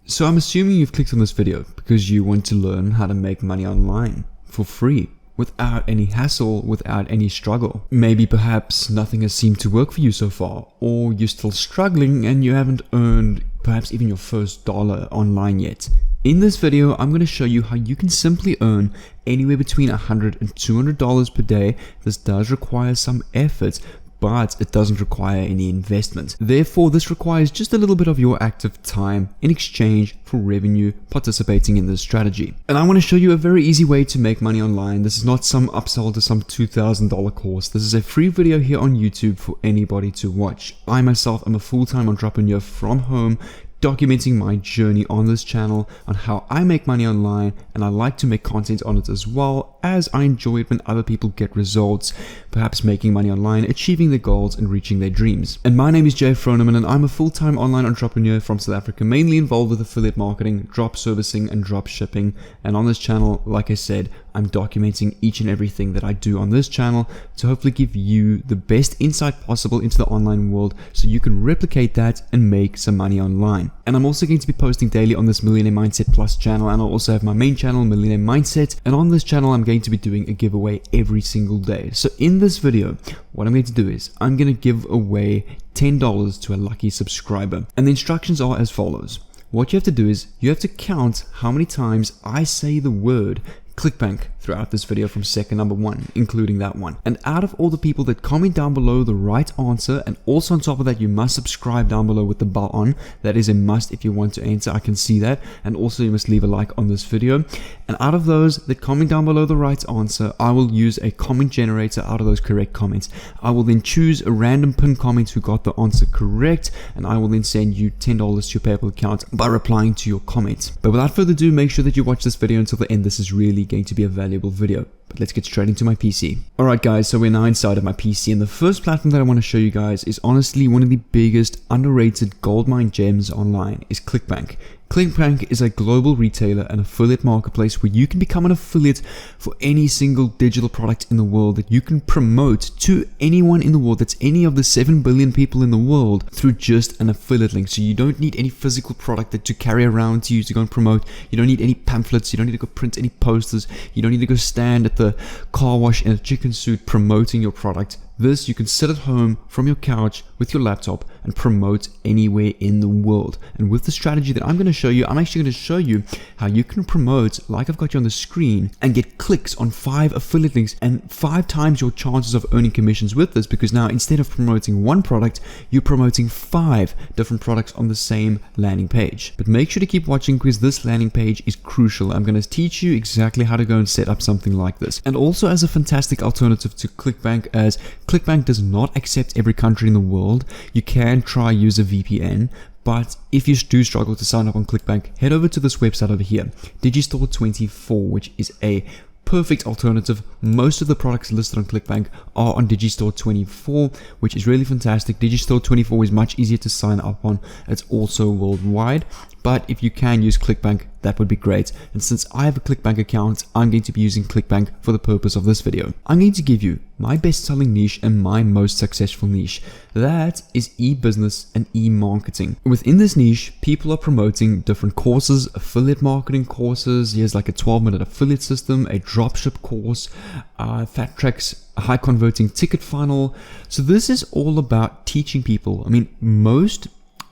So I'm assuming you've clicked on this video because you want to learn how to make money online for free, without any hassle, without any struggle. Maybe perhaps nothing has seemed to work for you so far, or you're still struggling and you haven't earned perhaps even your first dollar online yet. In this video, I'm going to show you how you can simply earn anywhere between $100 and $200 per day. This does require some effort, but it doesn't require any investment. Therefore, this requires just a little bit of your active time in exchange for revenue participating in this strategy. And I want to show you a very easy way to make money online. This is not some upsell to some $2,000 course. This is a free video here on YouTube for anybody to watch. I myself am a full-time entrepreneur from home, documenting my journey on this channel on how I make money online, and I like to make content on it as well, as I enjoy it when other people get results, perhaps making money online, achieving their goals and reaching their dreams. And my name is Jay Froneman, and I'm a full-time online entrepreneur from South Africa, mainly involved with affiliate marketing, drop servicing and drop shipping. And on this channel, like I said, I'm documenting each and everything that I do on this channel to hopefully give you the best insight possible into the online world so you can replicate that and make some money online. And I'm also going to be posting daily on this Millionaire Mindset Plus channel, and I'll also have my main channel, Millionaire Mindset. And on this channel, I'm going to be doing a giveaway every single day. So in this video, what I'm going to do is I'm going to give away $10 to a lucky subscriber. And the instructions are as follows. What you have to do is you have to count how many times I say the word ClickBank throughout this video from second number 1, including that one. And out of all the people that comment down below the right answer, and also on top of that, you must subscribe down below with the bell on. That is a must if you want to enter. I can see that. And also you must leave a like on this video. And out of those that comment down below the right answer, I will use a comment generator out of those correct comments. I will then choose a random pinned comment who got the answer correct, and I will then send you $10 to your PayPal account by replying to your comment. But without further ado, make sure that you watch this video until the end. This is really going to be a valuable video. But let's get straight into my PC. Alright guys, so we're now inside of my PC, and the first platform that I want to show you guys is honestly one of the biggest underrated goldmine gems online is ClickBank. ClickBank is a global retailer and affiliate marketplace where you can become an affiliate for any single digital product in the world that you can promote to anyone in the world. That's any of the 7 billion people in the world through just an affiliate link. So you don't need any physical product that to carry around to you to go and promote. You don't need any pamphlets. You don't need to go print any posters. You don't need to go stand at the car wash in a chicken suit promoting your product. This you can sit at home from your couch with your laptop and promote anywhere in the world. And with the strategy that I'm going to show you, I'm actually going to show you how you can promote, like I've got you on the screen, and get clicks on 5 affiliate links and 5 times your chances of earning commissions with this, because now instead of promoting one product, you're promoting 5 different products on the same landing page. But make sure to keep watching because this landing page is crucial. I'm going to teach you exactly how to go and set up something like this. And also as a fantastic alternative to ClickBank, as ClickBank does not accept every country in the world. You can try use a VPN, but if you do struggle to sign up on ClickBank, head over to this website over here, Digistore24, which is a perfect alternative. Most of the products listed on ClickBank are on Digistore24, which is really fantastic. Digistore24 is much easier to sign up on. It's also worldwide, but if you can use ClickBank, that would be great. And since I have a ClickBank account, I'm going to be using ClickBank for the purpose of this video. I'm going to give you my best selling niche and my most successful niche. That is e-business and e-marketing. Within this niche, people are promoting different courses, affiliate marketing courses. Here's like a 12-minute affiliate system, a dropship course, Fat Tracks, a high converting ticket funnel. So this is all about teaching people. I mean,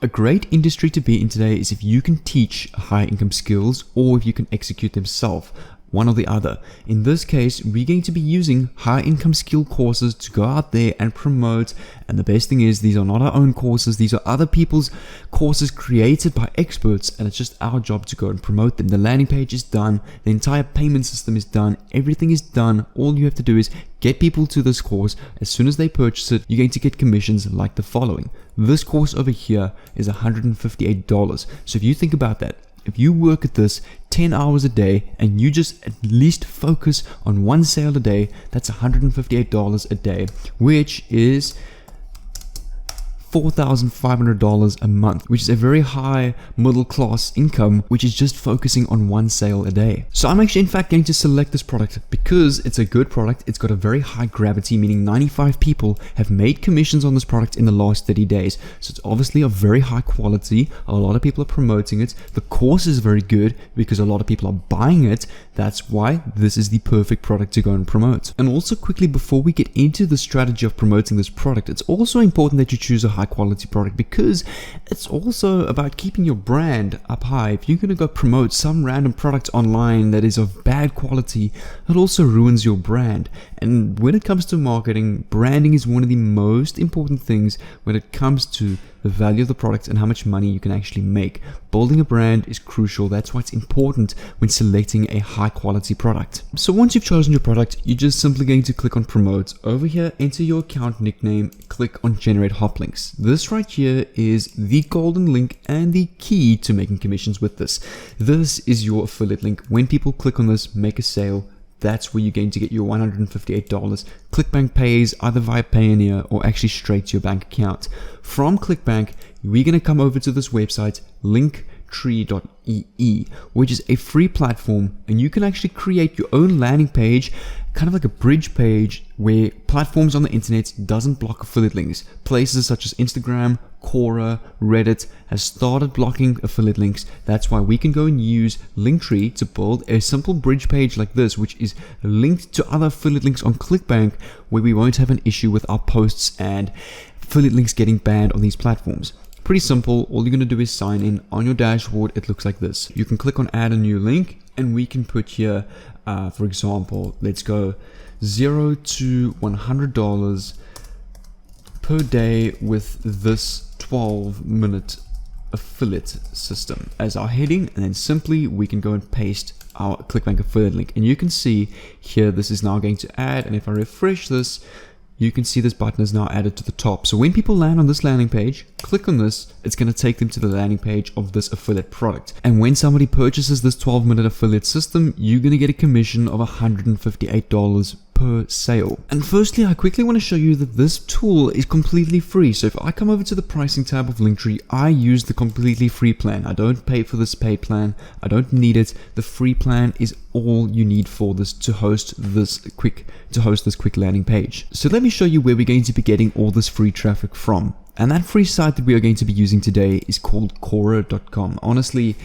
a great industry to be in today is if you can teach high income skills or if you can execute them self, one or the other. In this case, we're going to be using high income skill courses to go out there and promote. And the best thing is, these are not our own courses. These are other people's courses created by experts, and it's just our job to go and promote them. The landing page is done. The entire payment system is done. Everything is done. All you have to do is get people to this course. As soon as they purchase it, you're going to get commissions like the following. This course over here is $158. So if you think about that, if you work at this 10 hours a day and you just at least focus on one sale a day, that's $158 a day, which is $4,500 a month, which is a very high middle class income, which is just focusing on one sale a day. So I'm actually in fact going to select this product because it's a good product. It's got a very high gravity, meaning 95 people have made commissions on this product in the last 30 days. So it's obviously of very high quality. A lot of people are promoting it. The course is very good because a lot of people are buying it. That's why this is the perfect product to go and promote. And also quickly, before we get into the strategy of promoting this product, it's also important that you choose a high quality product because it's also about keeping your brand up high. If you're going to go promote some random product online that is of bad quality, it also ruins your brand. And when it comes to marketing, branding is one of the most important things when it comes to the value of the product and how much money you can actually make. Building a brand is crucial. That's why it's important when selecting a high quality product. So once you've chosen your product, you're just simply going to click on promote. Over here, enter your account nickname, click on generate hop links. This right here is the golden link and the key to making commissions with this. This is your affiliate link. When people click on this, make a sale, that's where you're going to get your $158. ClickBank pays either via Payoneer or actually straight to your bank account. From ClickBank, we're going to come over to this website, linktree.ee, which is a free platform, and you can actually create your own landing page, kind of like a bridge page where platforms on the internet doesn't block affiliate links. Places such as Instagram, Quora, Reddit has started blocking affiliate links. That's why we can go and use Linktree to build a simple bridge page like this, which is linked to other affiliate links on ClickBank, where we won't have an issue with our posts and affiliate links getting banned on these platforms. Pretty simple. All you're going to do is sign in. On your dashboard, it looks like this. You can click on add a new link, and we can put here, for example, let's go $0 to $100 per day with this 12-minute affiliate system as our heading, and then simply we can go and paste our ClickBank affiliate link. And you can see here this is now going to add, and if I refresh this, you can see this button is now added to the top. So when people land on this landing page, click on this, it's going to take them to the landing page of this affiliate product. And when somebody purchases this 12-minute affiliate system, you're going to get a commission of $158 per sale. And firstly, I quickly want to show you that this tool is completely free. So if I come over to the pricing tab of Linktree, I use the completely free plan. I don't pay for this paid plan. I don't need it. The free plan is all you need for this to host this quick landing page. So let me show you where we're going to be getting all this free traffic from. And that free site that we are going to be using today is called Quora.com. Honestly,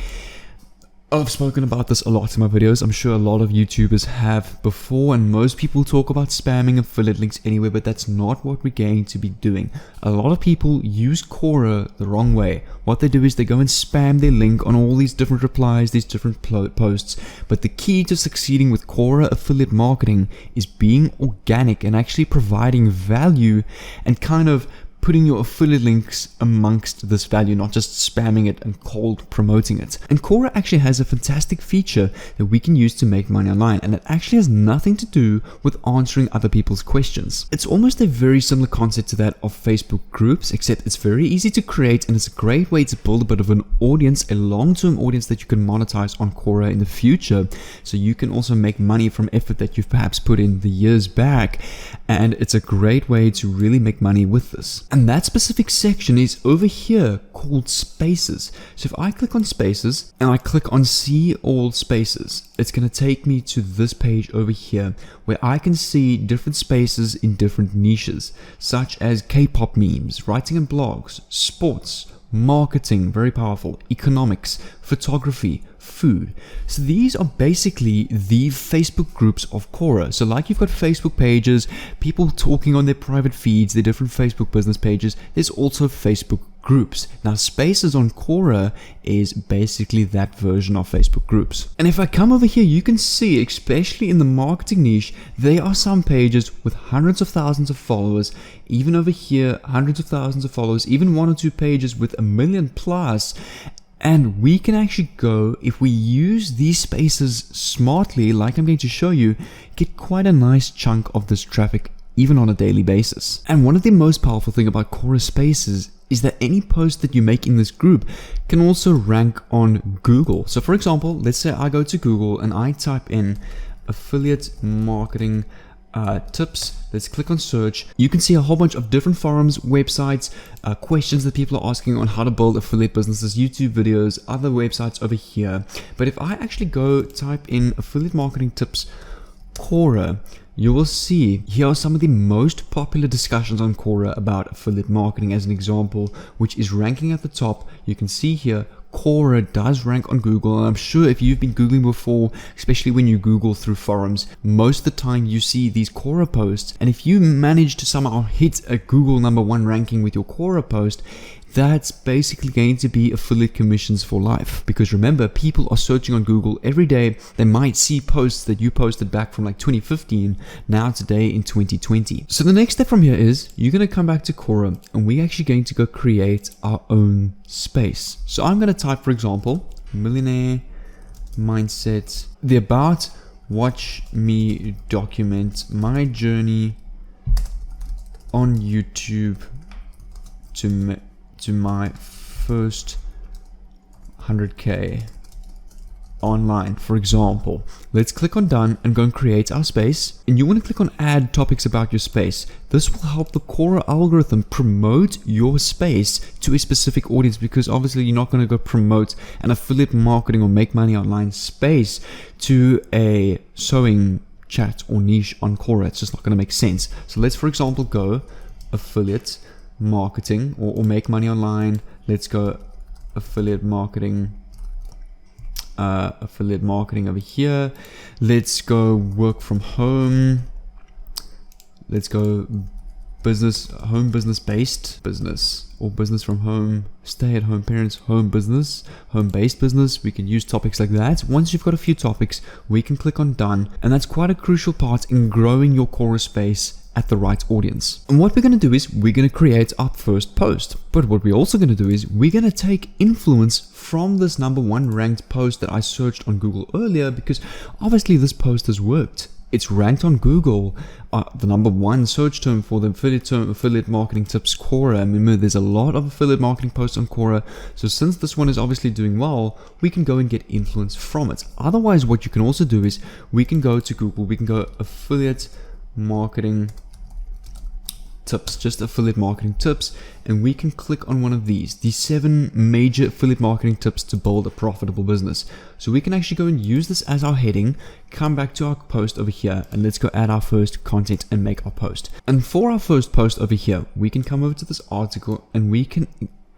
I've spoken about this a lot in my videos. I'm sure a lot of YouTubers have before, and most people talk about spamming affiliate links anyway, but that's not what we're going to be doing. A lot of people use Quora the wrong way. What they do is they go and spam their link on all these different replies, these different posts. But the key to succeeding with Quora affiliate marketing is being organic and actually providing value and kind of putting your affiliate links amongst this value, not just spamming it and cold promoting it. And Quora actually has a fantastic feature that we can use to make money online, and it actually has nothing to do with answering other people's questions. It's almost a very similar concept to that of Facebook groups, except it's very easy to create, and it's a great way to build a bit of an audience, a long-term audience that you can monetize on Quora in the future. So you can also make money from effort that you've perhaps put in the years back, and it's a great way to really make money with this. And that specific section is over here called Spaces. So if I click on Spaces and I click on See All Spaces, it's going to take me to this page over here where I can see different spaces in different niches, such as K-pop memes, writing and blogs, sports, marketing, very powerful, economics, photography, food. So these are basically the Facebook groups of Quora. So like you've got Facebook pages, people talking on their private feeds, their different Facebook business pages, there's also Facebook groups. Now Spaces on Quora is basically that version of Facebook groups. And if I come over here, you can see, especially in the marketing niche, there are some pages with hundreds of thousands of followers. Even over here, hundreds of thousands of followers, even 1 or 2 pages with 1 million plus. And we can actually go, if we use these spaces smartly, like I'm going to show you, get quite a nice chunk of this traffic even on a daily basis. And one of the most powerful thing about Quora Spaces is that any post that you make in this group can also rank on Google. So for example, let's say I go to Google and I type in affiliate marketing tips. Let's click on search. You can see a whole bunch of different forums, websites, questions that people are asking on how to build affiliate businesses, YouTube videos, other websites over here. But if I actually go type in affiliate marketing tips Quora, you will see here are some of the most popular discussions on Quora about affiliate marketing as an example, which is ranking at the top. You can see here Quora does rank on Google, and I'm sure if you've been Googling before, especially when you Google through forums, most of the time you see these Quora posts, and if you manage to somehow hit a Google #1 ranking with your Quora post, that's basically going to be affiliate commissions for life. Because remember, people are searching on Google every day. They might see posts that you posted back from like 2015, now today in 2020. So the next step from here is you're going to come back to Quora, and we're actually going to go create our own space. So I'm going to type, for example, millionaire mindset, the about, watch me document my journey on YouTube to my first 100K online, for example. Let's click on done and go and create our space. And you want to click on add topics about your space. This will help the Quora algorithm promote your space to a specific audience, because obviously you're not going to go promote an affiliate marketing or make money online space to a sewing chat or niche on Quora. It's just not going to make sense. So let's, for example, go affiliate marketing or make money online. Let's go affiliate marketing over here. Let's go work from home. Let's go business based business, or business from home, stay at home parents, home business, home based business. We can use topics like that. Once you've got a few topics, we can click on done, and that's quite a crucial part in growing your Quora space at the right audience. And what we're going to do is we're going to create our first post. But what we're also going to do is we're going to take influence from this #1 ranked post that I searched on Google earlier, because obviously this post has worked. It's ranked on Google, the #1 search term for the affiliate marketing tips Quora. Remember, there's a lot of affiliate marketing posts on Quora. So since this one is obviously doing well, we can go and get influence from it. Otherwise, what you can also do is we can go to Google, we can go affiliate marketing tips, just affiliate marketing tips, and we can click on one of these, the 7 major affiliate marketing tips to build a profitable business. So we can actually go and use this as our heading, come back to our post over here, and let's go add our first content and make our post. And for our first post over here, we can come over to this article and we can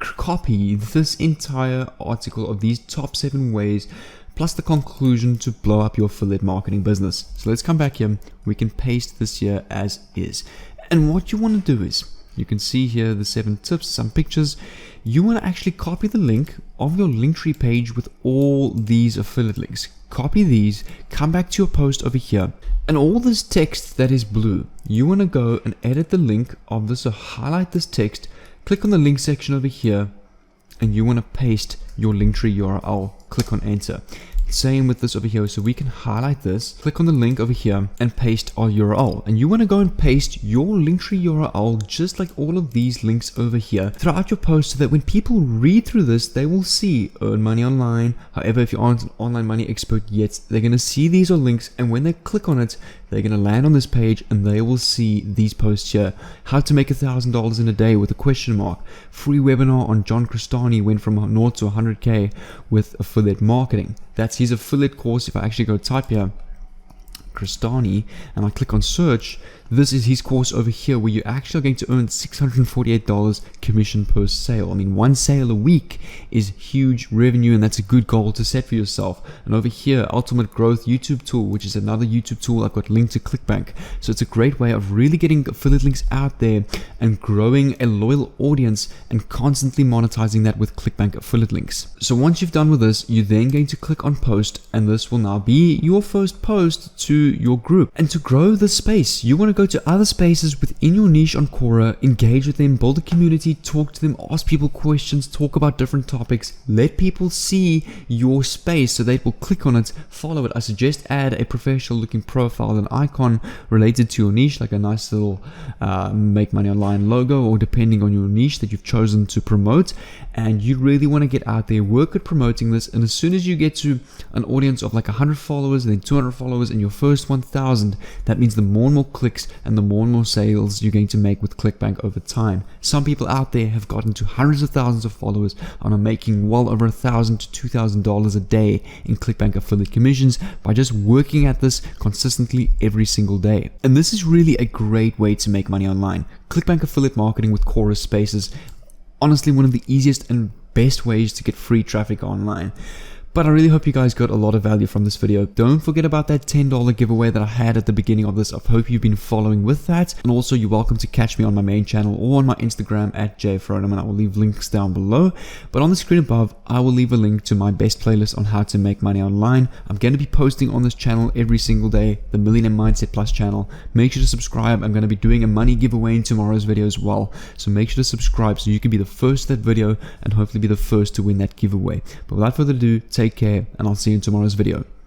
copy this entire article of these top 7 ways plus the conclusion to blow up your affiliate marketing business. So let's come back here, we can paste this here as is. And what you want to do is, you can see here the 7 tips, some pictures. You want to actually copy the link of your Linktree page with all these affiliate links. Copy these, come back to your post over here, and all this text that is blue, you want to go and edit the link of this, so highlight this text, click on the link section over here, and you want to paste your Linktree URL. Click on enter. Same with this over here, so we can highlight this, click on the link over here and paste our URL. And you want to go and paste your Linktree URL just like all of these links over here throughout your post, so that when people read through this, they will see earn money online. However, if you aren't an online money expert yet, they're going to see these are links, and when they click on it, they're going to land on this page and they will see these posts here. How to make $1,000 in a day with a question mark. Free webinar on John Crestani, went from 0 to 100K with affiliate marketing. That's his affiliate course. If I actually go type here Crestani and I click on search, this is his course over here, where you actually are going to earn $648 commission per sale. I mean, 1 sale a week is huge revenue, and that's a good goal to set for yourself. And over here, Ultimate Growth YouTube Tool, which is another YouTube tool I've got linked to ClickBank. So it's a great way of really getting affiliate links out there and growing a loyal audience and constantly monetizing that with ClickBank affiliate links. So once you've done with this, you're then going to click on post, and this will now be your first post to your group. And to grow this space, you want to go to other spaces within your niche on Quora, engage with them, build a community, talk to them, ask people questions, talk about different topics, let people see your space so they will click on it, follow it. I suggest add a professional looking profile, an icon related to your niche, like a nice little make money online logo, or depending on your niche that you've chosen to promote. And you really want to get out there, work at promoting this, and as soon as you get to an audience of like 100 followers and then 200 followers and your first first 1,000, that means the more and more clicks and the more and more sales you're going to make with ClickBank over time. Some people out there have gotten to hundreds of thousands of followers and are making well over $1,000 to $2,000 a day in ClickBank affiliate commissions by just working at this consistently every single day. And this is really a great way to make money online. ClickBank affiliate marketing with Chorus Space is honestly one of the easiest and best ways to get free traffic online. But I really hope you guys got a lot of value from this video. Don't forget about that $10 giveaway that I had at the beginning of this. I hope you've been following with that. And also you're welcome to catch me on my main channel or on my Instagram at jfrodham, and I will leave links down below. But on the screen above, I will leave a link to my best playlist on how to make money online. I'm going to be posting on this channel every single day, the Millionaire Mindset Plus channel. Make sure to subscribe. I'm going to be doing a money giveaway in tomorrow's video as well. So make sure to subscribe so you can be the first to that video and hopefully be the first to win that giveaway. But without further ado, take care, and I'll see you in tomorrow's video.